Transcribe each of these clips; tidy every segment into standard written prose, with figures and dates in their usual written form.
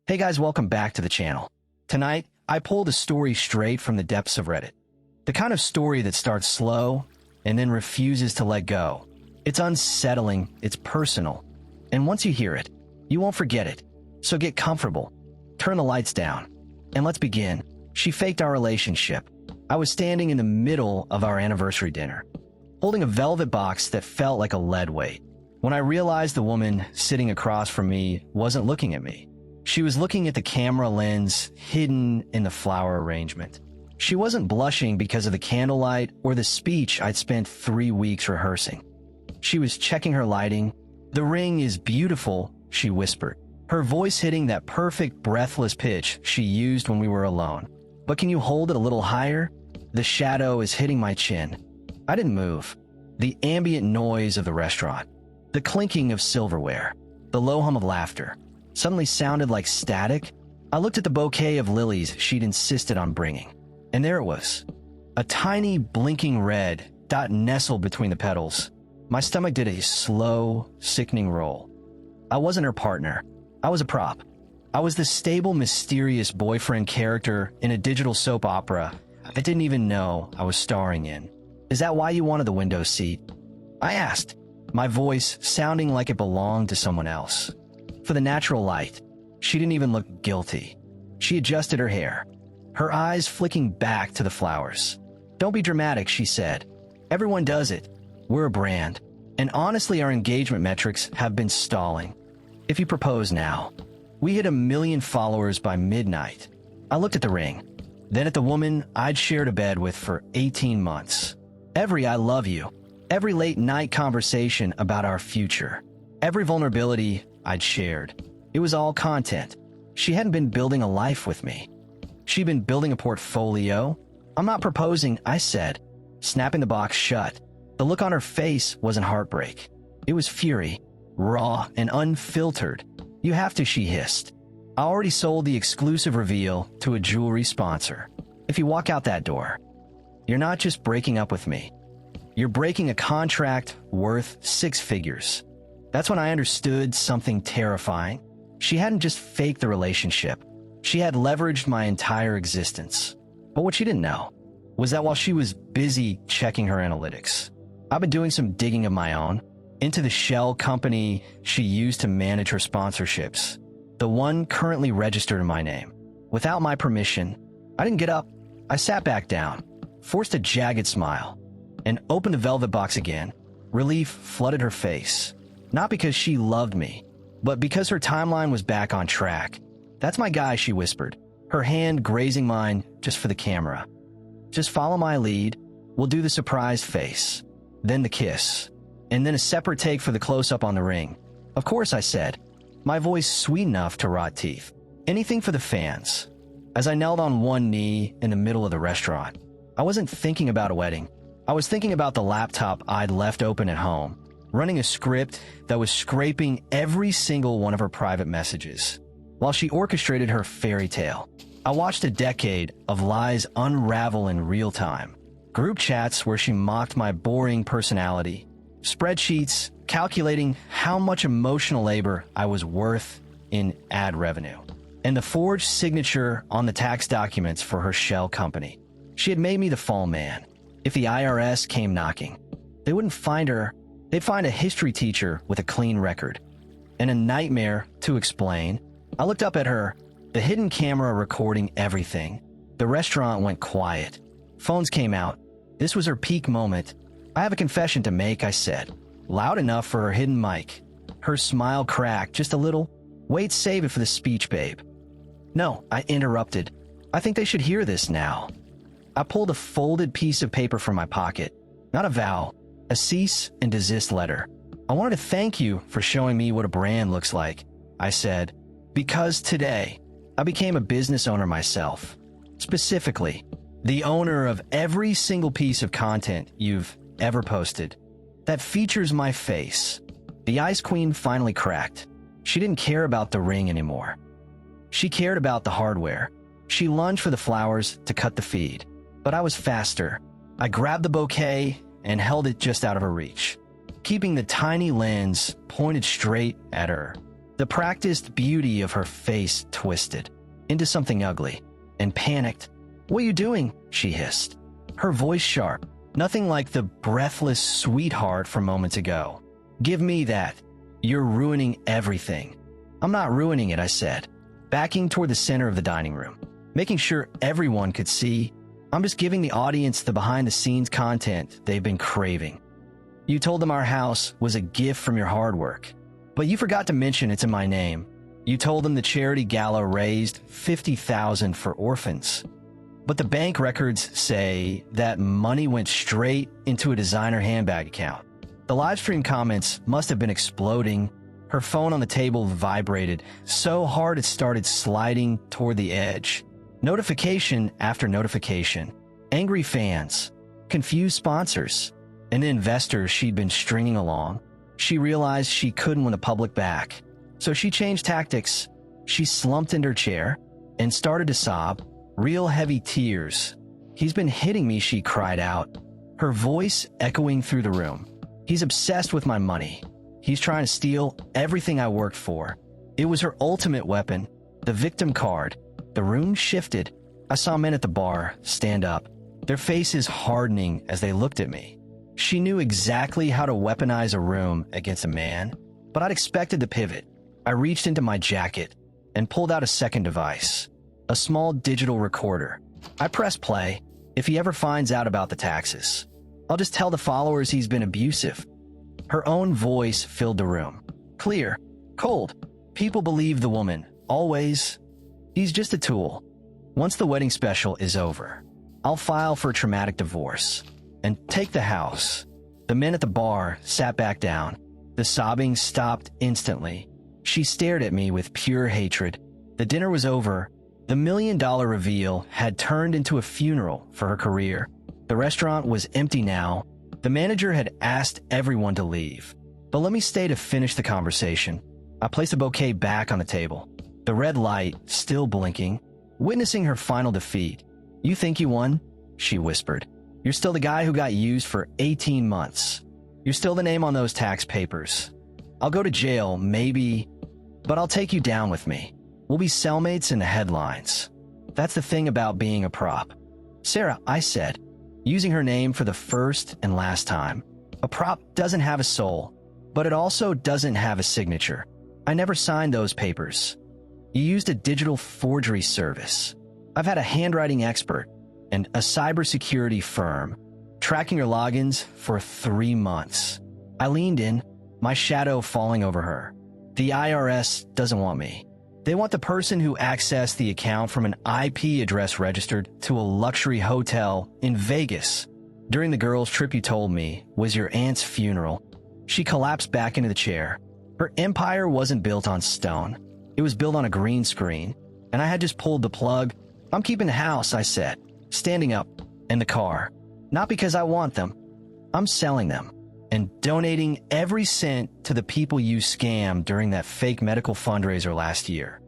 Hey guys, welcome back to the channel. Tonight, I pulled a story straight from the depths of Reddit. The kind of story that starts slow and then refuses to let go. It's unsettling, it's personal, and once you hear it, you won't forget it. So get comfortable, turn the lights down, and let's begin. She faked our relationship. I was standing in the middle of our anniversary dinner, holding a velvet box that felt like a lead weight, when I realized the woman sitting across from me wasn't looking at me. She was looking at the camera lens hidden in the flower arrangement. She wasn't blushing because of the candlelight or the speech I'd spent 3 weeks rehearsing. She was checking her lighting. "The ring is beautiful," she whispered, her voice hitting that perfect breathless pitch she used when we were alone. "But can you hold it a little higher? The shadow is hitting my chin." I didn't move. The ambient noise of the restaurant, the clinking of silverware, the low hum of laughter suddenly sounded like static. I looked at the bouquet of lilies she'd insisted on bringing, and there it was. A tiny blinking red dot nestled between the petals. My stomach did a slow, sickening roll. I wasn't her partner. I was a prop. I was the stable, mysterious boyfriend character in a digital soap opera I didn't even know I was starring in. "Is that why you wanted the window seat?" I asked, my voice sounding like it belonged to someone else. For the natural light, she didn't even look guilty. She adjusted her hair, her eyes flicking back to the flowers. "Don't be dramatic," she said. "Everyone does it. We're a brand. And honestly, our engagement metrics have been stalling. If you propose now." We hit 1 million followers by midnight. I looked at the ring, then at the woman I'd shared a bed with for 18 months. Every "I love you," every late night conversation about our future, every vulnerability I'd shared. It was all content. She hadn't been building a life with me. She'd been building a portfolio. "I'm not proposing," I said, snapping the box shut. The look on her face wasn't heartbreak. It was fury, raw and unfiltered. "You have to," she hissed. "I already sold the exclusive reveal to a jewelry sponsor. If you walk out that door, you're not just breaking up with me. You're breaking a contract worth 6 figures. That's when I understood something terrifying. She hadn't just faked the relationship. She had leveraged my entire existence. But what she didn't know was that while she was busy checking her analytics, I've been doing some digging of my own into the shell company she used to manage her sponsorships, the one currently registered in my name. Without my permission, I didn't get up. I sat back down, forced a jagged smile, and opened the velvet box again. Relief flooded her face. Not because she loved me, but because her timeline was back on track. "That's my guy," she whispered, her hand grazing mine just for the camera. "Just follow my lead. We'll do the surprise face, then the kiss, and then a separate take for the close-up on the ring." "Of course," I said, my voice sweet enough to rot teeth. "Anything for the fans." As I knelt on one knee in the middle of the restaurant, I wasn't thinking about a wedding. I was thinking about the laptop I'd left open at home, running a script that was scraping every single one of her private messages, while she orchestrated her fairy tale. I watched a decade of lies unravel in real time. Group chats where she mocked my boring personality, spreadsheets calculating how much emotional labor I was worth in ad revenue, and the forged signature on the tax documents for her shell company. She had made me the fall man. If the IRS came knocking, they wouldn't find her. They'd find a history teacher with a clean record. And a nightmare to explain. I looked up at her, the hidden camera recording everything. The restaurant went quiet. Phones came out. This was her peak moment. "I have a confession to make," I said, loud enough for her hidden mic. Her smile cracked just a little. "Wait, save it for the speech, babe." "No," I interrupted. "I think they should hear this now." I pulled a folded piece of paper from my pocket. Not a vow, a cease and desist letter. "I wanted to thank you for showing me what a brand looks like," I said, "because today I became a business owner myself. Specifically, the owner of every single piece of content you've ever posted that features my face." The Ice Queen finally cracked. She didn't care about the ring anymore. She cared about the hardware. She lunged for the flowers to cut the feed. But I was faster. I grabbed the bouquet and held it just out of her reach, keeping the tiny lens pointed straight at her. The practiced beauty of her face twisted into something ugly, and panicked. "What are you doing?" she hissed. Her voice sharp, nothing like the breathless sweetheart from moments ago. "Give me that. You're ruining everything." "I'm not ruining it," I said, backing toward the center of the dining room, making sure everyone could see. "I'm just giving the audience the behind-the-scenes content they've been craving. You told them our house was a gift from your hard work, but you forgot to mention it's in my name. You told them the charity gala raised $50,000 for orphans, but the bank records say that money went straight into a designer handbag account." The livestream comments must have been exploding. Her phone on the table vibrated so hard it started sliding toward the edge. Notification after notification. Angry fans, confused sponsors, and investors she'd been stringing along. She realized she couldn't win the public back, so she changed tactics. She slumped into her chair and started to sob, real heavy tears. "He's been hitting me," she cried out, her voice echoing through the room. "He's obsessed with my money. He's trying to steal everything I worked for." It was her ultimate weapon, the victim card. The room shifted. I saw men at the bar stand up, their faces hardening as they looked at me. She knew exactly how to weaponize a room against a man, but I'd expected the pivot. I reached into my jacket and pulled out a second device, a small digital recorder. I pressed play. "If he ever finds out about the taxes, I'll just tell the followers he's been abusive." Her own voice filled the room. Clear, cold. People believe the woman, always. "He's just a tool. Once the wedding special is over, I'll file for a traumatic divorce and take the house." The men at the bar sat back down. The sobbing stopped instantly. She stared at me with pure hatred. The dinner was over. The $1 million reveal had turned into a funeral for her career. The restaurant was empty now. The manager had asked everyone to leave, but let me stay to finish the conversation. I placed the bouquet back on the table, the red light still blinking, witnessing her final defeat. "You think you won?" she whispered. "You're still the guy who got used for 18 months. You're still the name on those tax papers. I'll go to jail, maybe, but I'll take you down with me. We'll be cellmates in the headlines. That's the thing about being a prop." "Sarah," I said, using her name for the first and last time. "A prop doesn't have a soul, but it also doesn't have a signature. I never signed those papers. You used a digital forgery service. I've had a handwriting expert and a cybersecurity firm tracking your logins for 3 months." I leaned in, my shadow falling over her. "The IRS doesn't want me. They want the person who accessed the account from an IP address registered to a luxury hotel in Vegas during the girl's trip you told me was your aunt's funeral." She collapsed back into the chair. Her empire wasn't built on stone. It was built on a green screen, and I had just pulled the plug. "I'm keeping the house," I said, standing up, "and the car. Not because I want them. I'm selling them and donating every cent to the people you scammed during that fake medical fundraiser last year.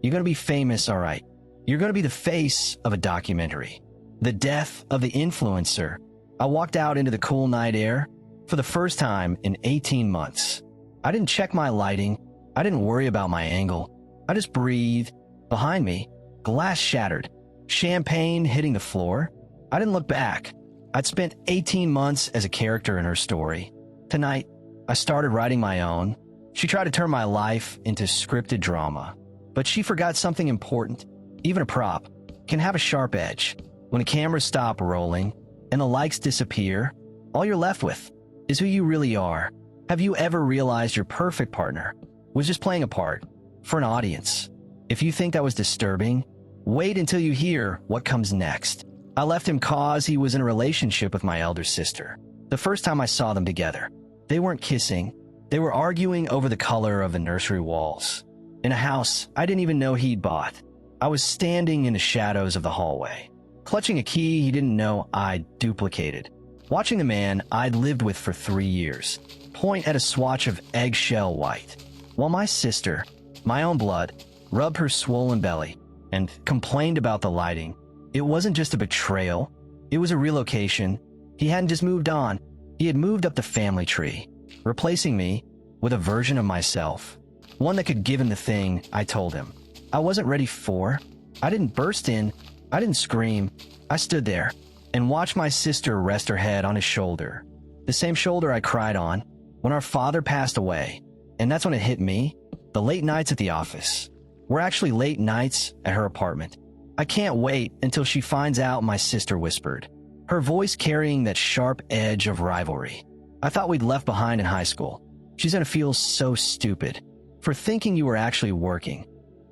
You're going to be famous, all right. You're going to be the face of a documentary. The death of the influencer." I walked out into the cool night air for the first time in 18 months. I didn't check my lighting. I didn't worry about my angle. I just breathed. Behind me, glass shattered, champagne hitting the floor. I didn't look back. I'd spent 18 months as a character in her story. Tonight, I started writing my own. She tried to turn my life into scripted drama, but she forgot something important. Even a prop can have a sharp edge. When the cameras stop rolling and the likes disappear, all you're left with is who you really are. Have you ever realized your perfect partner was just playing a part for an audience? If you think that was disturbing, wait until you hear what comes next. I left him cause he was in a relationship with my elder sister. The first time I saw them together, they weren't kissing. They were arguing over the color of the nursery walls in a house I didn't even know he'd bought. I was standing in the shadows of the hallway, clutching a key he didn't know I'd duplicated, watching the man I'd lived with for 3 years point at a swatch of eggshell white, while my sister, my own blood, rubbed her swollen belly and complained about the lighting. It wasn't just a betrayal, it was a relocation. He hadn't just moved on, he had moved up the family tree, replacing me with a version of myself One that could give him the thing I told him I wasn't ready for. I didn't burst in. I didn't scream. I stood there and watched my sister rest her head on his shoulder. The same shoulder I cried on when our father passed away. And that's when it hit me. The late nights at the office were actually late nights at her apartment. I can't wait until she finds out, my sister whispered, her voice carrying that sharp edge of rivalry. I thought we'd left behind in high school. She's gonna feel so stupid for thinking you were actually working.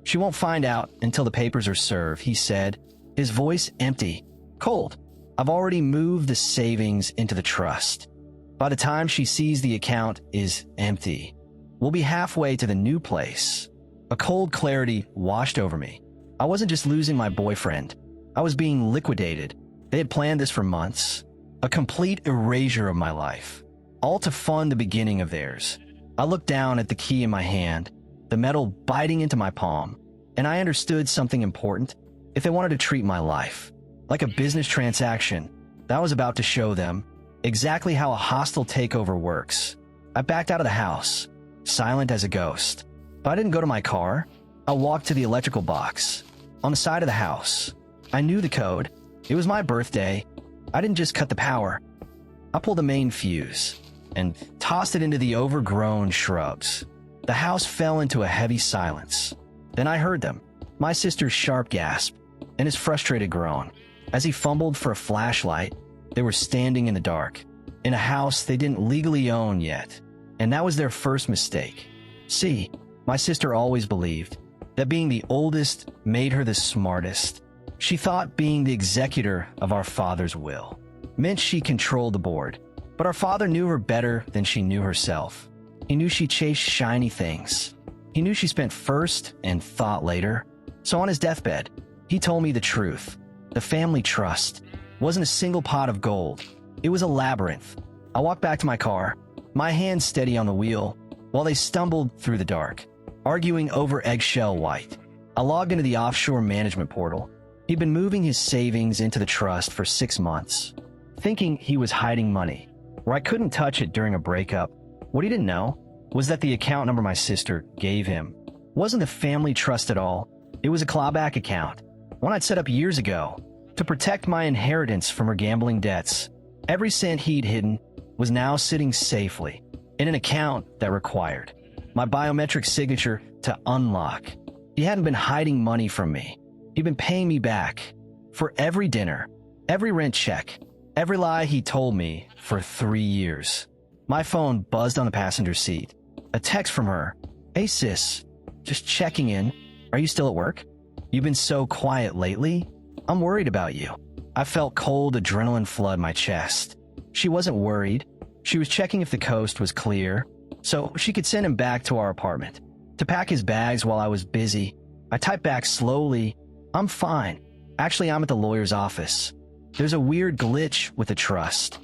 She won't find out until the papers are served, he said, his voice empty, cold. I've already moved the savings into the trust. By the time she sees the account is empty, we'll be halfway to the new place. A cold clarity washed over me. I wasn't just losing my boyfriend. I was being liquidated. They had planned this for months. A complete erasure of my life, all to fund the beginning of theirs. I looked down at the key in my hand, the metal biting into my palm, and I understood something important. If they wanted to treat my life like a business transaction, that was about to show them exactly how a hostile takeover works. I backed out of the house, silent as a ghost. But I didn't go to my car. I walked to the electrical box on the side of the house. I knew the code. It was my birthday. I didn't just cut the power. I pulled the main fuse and tossed it into the overgrown shrubs. The house fell into a heavy silence. Then I heard them, my sister's sharp gasp and his frustrated groan. As he fumbled for a flashlight, they were standing in the dark, in a house they didn't legally own yet. And that was their first mistake. See, my sister always believed that being the oldest made her the smartest. She thought being the executor of our father's will meant she controlled the board. But our father knew her better than she knew herself. He knew she chased shiny things. He knew she spent first and thought later. So on his deathbed, he told me the truth. The family trust wasn't a single pot of gold. It was a labyrinth. I walked back to my car, my hand steady on the wheel, while they stumbled through the dark, arguing over eggshell white. I logged into the offshore management portal. He'd been moving his savings into the trust for 6 months, thinking he was hiding money, where I couldn't touch it during a breakup. What he didn't know was that the account number my sister gave him wasn't the family trust at all. It was a clawback account, one I'd set up years ago to protect my inheritance from her gambling debts. Every cent he'd hidden was now sitting safely in an account that required my biometric signature to unlock. He hadn't been hiding money from me. He'd been paying me back for every dinner, every rent check, every lie he told me for 3 years. My phone buzzed on the passenger seat. A text from her. Hey sis, just checking in. Are you still at work? You've been so quiet lately. I'm worried about you. I felt cold adrenaline flood my chest. She wasn't worried. She was checking if the coast was clear, so she could send him back to our apartment to pack his bags while I was busy. I typed back slowly, I'm fine. Actually, I'm at the lawyer's office. There's a weird glitch with the trust.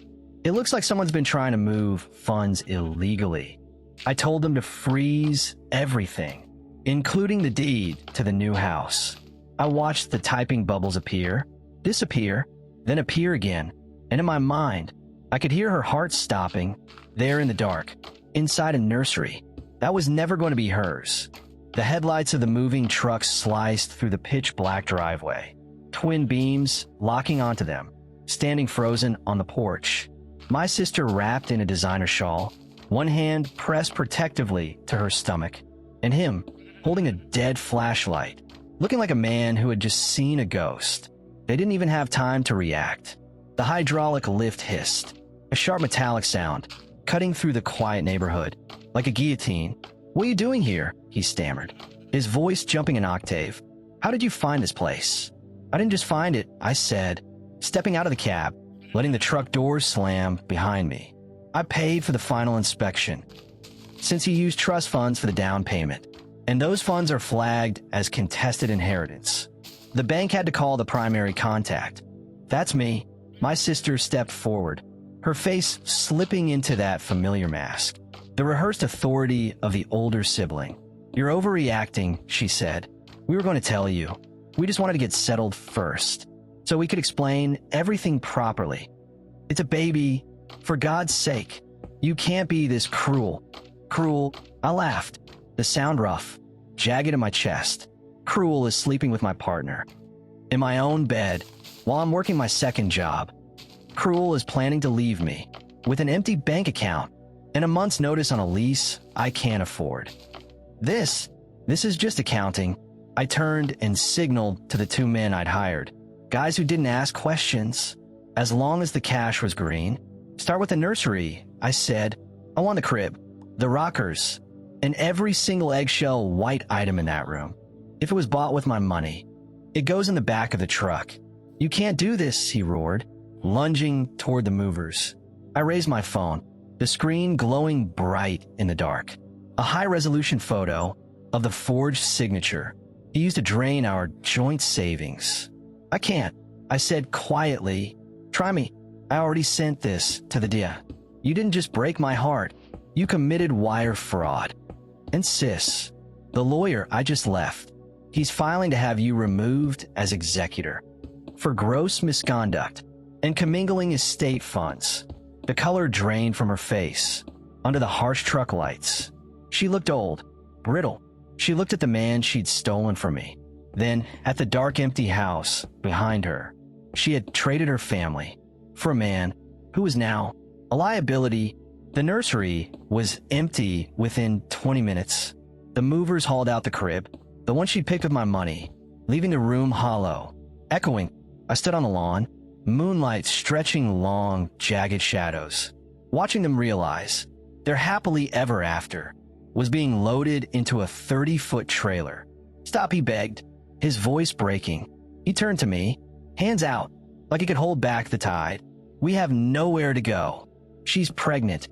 It looks like someone's been trying to move funds illegally. I told them to freeze everything, including the deed to the new house. I watched the typing bubbles appear, disappear, then appear again, and in my mind, I could hear her heart stopping, there in the dark, inside a nursery. That was never going to be hers. The headlights of the moving truck sliced through the pitch-black driveway, twin beams locking onto them, standing frozen on the porch. My sister wrapped in a designer shawl, one hand pressed protectively to her stomach, and him holding a dead flashlight, looking like a man who had just seen a ghost. They didn't even have time to react. The hydraulic lift hissed, a sharp metallic sound, cutting through the quiet neighborhood, like a guillotine. What are you doing here? He stammered, his voice jumping an octave. How did you find this place? I didn't just find it, I said, stepping out of the cab, letting the truck doors slam behind me. I paid for the final inspection, since he used trust funds for the down payment, and those funds are flagged as contested inheritance. The bank had to call the primary contact. That's me. My sister stepped forward, her face slipping into that familiar mask, the rehearsed authority of the older sibling. You're overreacting, she said. We were going to tell you. We just wanted to get settled first, so we could explain everything properly. It's a baby. For God's sake, you can't be this cruel. Cruel. I laughed. The sound rough, jagged in my chest. Cruel as sleeping with my partner. In my own bed, while I'm working my second job. Cruel as planning to leave me, with an empty bank account, and a month's notice on a lease I can't afford. This is just accounting. I turned and signaled to the two men I'd hired. Guys who didn't ask questions, as long as the cash was green. Start with the nursery, I said. I want the crib, the rockers, and every single eggshell white item in that room. If it was bought with my money, it goes in the back of the truck. You can't do this, he roared, lunging toward the movers. I raised my phone, the screen glowing bright in the dark. A high-resolution photo of the forged signature. He used to drain our joint savings. I can't, I said quietly. Try me. I already sent this to the dia. You didn't just break my heart. You committed wire fraud. And sis, the lawyer I just left, he's filing to have you removed as executor for gross misconduct and commingling estate funds. The color drained from her face under the harsh truck lights. She looked old, brittle. She looked at the man she'd stolen from me, then at the dark, empty house behind her. She had traded her family for a man who was now a liability. The nursery was empty within 20 minutes. The movers hauled out the crib, the one she'd picked with my money, leaving the room hollow, echoing. I stood on the lawn, moonlight stretching long, jagged shadows, watching them realize their happily ever after was being loaded into a 30-foot trailer. Stop, he begged, his voice breaking. He turned to me, hands out, like he could hold back the tide. We have nowhere to go. She's pregnant.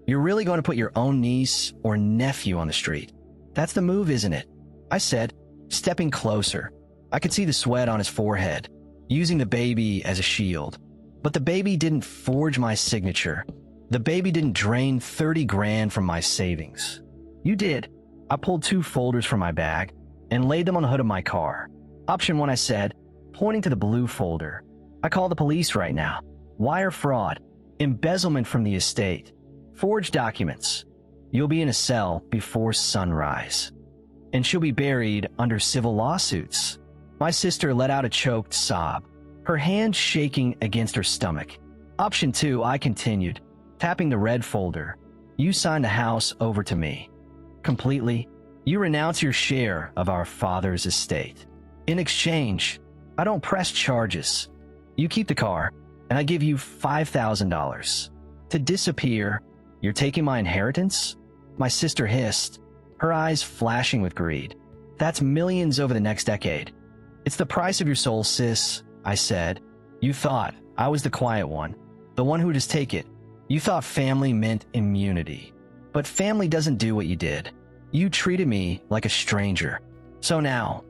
You're really going to put your own niece or nephew on the street? That's the move, isn't it? I said, stepping closer. I could see the sweat on his forehead, using the baby as a shield. But the baby didn't forge my signature. The baby didn't drain 30 grand from my savings. You did. I pulled 2 folders from my bag and laid them on the hood of my car. Option 1, I said, pointing to the blue folder. I call the police right now. Wire fraud, embezzlement from the estate, forged documents. You'll be in a cell before sunrise. And she'll be buried under civil lawsuits. My sister let out a choked sob, her hand shaking against her stomach. Option 2, I continued, tapping the red folder. You sign the house over to me. Completely, you renounce your share of our father's estate. In exchange, I don't press charges. You keep the car, and I give you $5,000. To disappear, you're taking my inheritance? My sister hissed, her eyes flashing with greed. That's millions over the next decade. It's the price of your soul, sis, I said. You thought I was the quiet one, the one who'd just take it. You thought family meant immunity. But family doesn't do what you did. You treated me like a stranger. So now,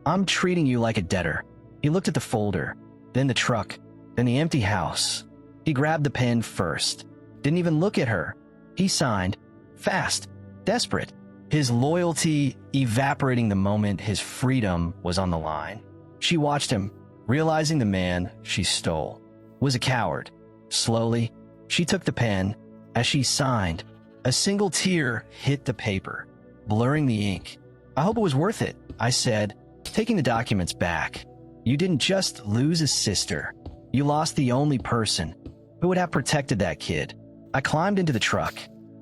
I'm treating you like a debtor. He looked at the folder, then the truck, then the empty house. He grabbed the pen first. Didn't even look at her. He signed, fast, desperate. His loyalty evaporating the moment his freedom was on the line. She watched him, realizing the man she stole was a coward. Slowly, she took the pen. As she signed, a single tear hit the paper, blurring the ink. I hope it was worth it, I said, taking the documents back. You didn't just lose a sister. You lost the only person who would have protected that kid. I climbed into the truck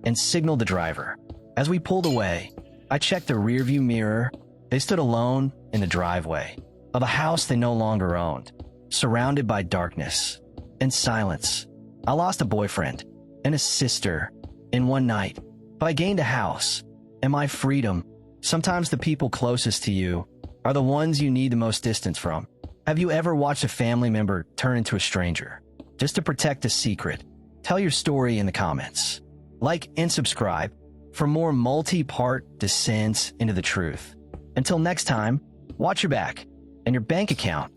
and signaled the driver. As we pulled away, I checked the rearview mirror. They stood alone in the driveway of a house they no longer owned, surrounded by darkness and silence. I lost a boyfriend and a sister in one night, but I gained a house and my freedom. Sometimes the people closest to you are the ones you need the most distance from. Have you ever watched a family member turn into a stranger just to protect a secret? Tell your story in the comments. Like and subscribe for more multi-part descents into the truth. Until next time, watch your back and your bank account